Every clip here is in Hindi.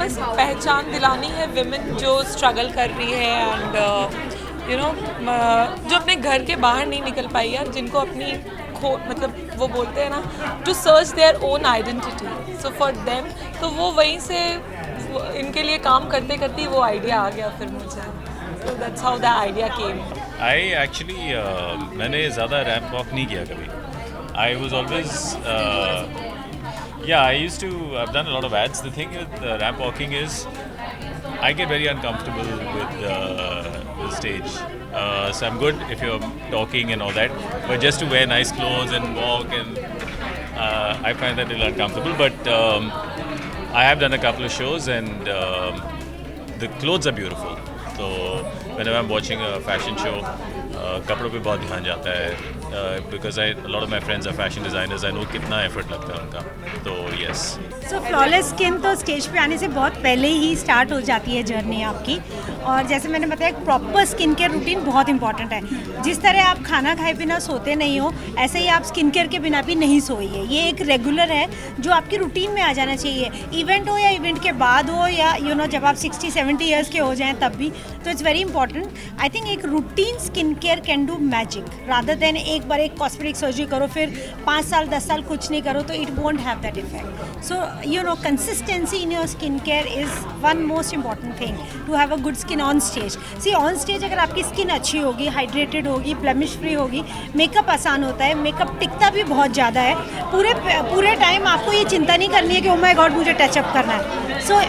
बस पहचान दिलानी है विमेन जो स्ट्रगल कर रही है एंड जो अपने घर के बाहर नहीं निकल पाई यार, जिनको अपनी मतलब वो बोलते हैं ना to search their own identity, so for them तो वो वहीं से इनके लिए काम करते करते वो आइडिया आ गया फिर मुझे, so that's how the idea came. I actually मैंने ज़्यादा रैंप वॉक नहीं किया कभी. I was always yeah, I used to. I've done a lot of ads. The thing with ramp walking is, I get very uncomfortable with the stage. So I'm good if you're talking and all that, but just to wear nice clothes and walk, and I find that a little uncomfortable. But I have done a couple of shows, and the clothes are beautiful. So whenever I'm watching a fashion show, कपड़ों पे बहुत ध्यान जाता है, because a lot of my friends are fashion designers. I know कितना effort लगता है उनका, तो yes. So flawless skin तो स्टेज पे आने से बहुत पहले ही स्टार्ट हो जाती है जर्नी आपकी, और जैसे मैंने बताया प्रॉपर स्किन केयर रूटीन बहुत इंपॉर्टेंट है. जिस तरह आप खाना खाए बिना सोते नहीं हो, ऐसे ही आप स्किन केयर के बिना भी नहीं सोइए. ये एक रेगुलर है जो आपकी रूटीन में आ जाना चाहिए, इवेंट हो या इवेंट के बाद हो, या जब आप 60-70 ईयर्स के हो जाएं तब भी. तो it's very important. I think एक routine skin care can do magic rather than एक बार एक कॉस्मेटिक सर्जरी करो फिर 5 साल 10 साल कुछ नहीं करो, तो it won't have that effect. So consistency in your skin care is one most important thing to have a good skin on stage. See on stage अगर आपकी स्किन अच्छी होगी, हाइड्रेटेड होगी, ब्लेमिश फ्री होगी, मेकअप आसान होता है, मेकअप टिकता भी बहुत ज़्यादा है. पूरे टाइम आपको ये चिंता नहीं करनी है कि ओ माय गॉड मुझे टचअप करना है. सो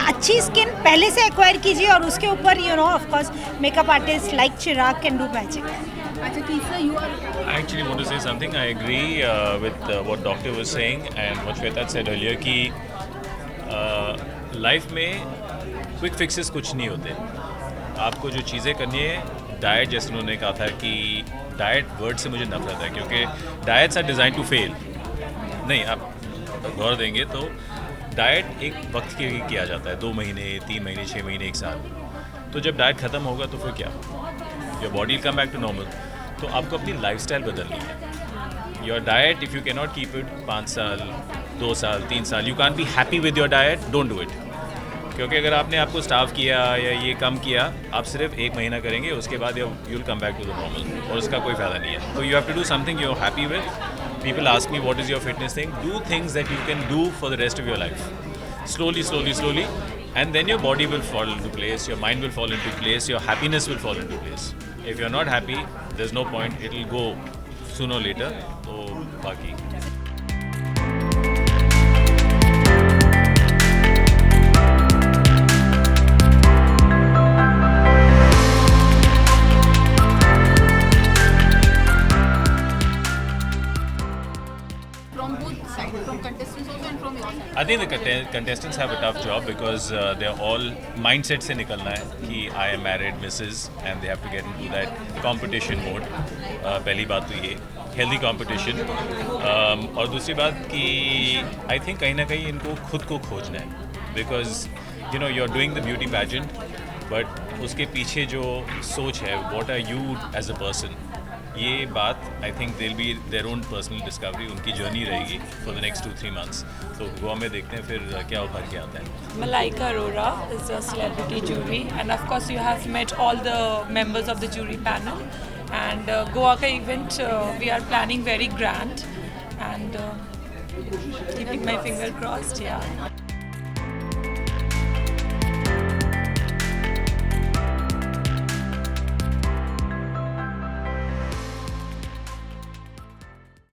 अच्छी स्किन पहले से एक्वायर कीजिए, और उसके ऊपर of course makeup artist like Chirag can do magic. अच्छा तीसरा you are. I actually want to say something. I agree with what doctor was saying and what Shweta said earlier कि लाइफ में क्विक फिक्सेस कुछ नहीं होते. आपको जो चीज़ें करनी है, डाइट जैसे उन्होंने कहा था कि डाइट वर्ड से मुझे नफरत है, क्योंकि diets are design to fail. नहीं, आप गौर देंगे तो डाइट एक वक्त के लिए किया जाता है, 2 महीने 3 महीने 6 महीने 1 साल. तो जब डाइट ख़त्म होगा तो फिर क्या, your body will come back to normal. तो आपको अपनी लाइफस्टाइल बदलनी है. Your diet if you can not keep it 5 साल 2 साल 3 साल, you can be happy with your diet, don't do it. क्योंकि अगर आपने आपको स्टाफ किया या ये कम किया, आप सिर्फ 1 महीना करेंगे, उसके बाद you will come back to the normal, और उसका कोई फ़ायदा नहीं है. तो you have to do something you are happy with. People ask me what is your fitness thing. Do things that you can do for the rest of your life. Slowly, and then your body will fall into place, your mind will fall into place, your happiness will fall into place. If you're not happy, there's no point. It will go sooner or later. So, baki. From both sides, from contestants also and from your side. I think the contestants have a tough job because they're all mindset से निकलना है कि I am married, Mrs. and they have to get into that competition mode. पहली बात तो ये healthy competition. और दूसरी बात कि I think कहीं ना कहीं इनको खुद को खोजना है, because you're doing the beauty pageant, but उसके पीछे जो सोच है, what are you as a person, ये बात आई थिंक दिल be their own personal discovery, उनकी जर्नी रहेगी फॉर द नेक्स्ट 2-3 months. तो गोवा में देखते हैं फिर क्या उभर के आता है. Malaika Arora is a celebrity jury, and of course you have met all the members of the jury panel. And Goa ka event we are planning very grand, and keeping my finger crossed. Yeah.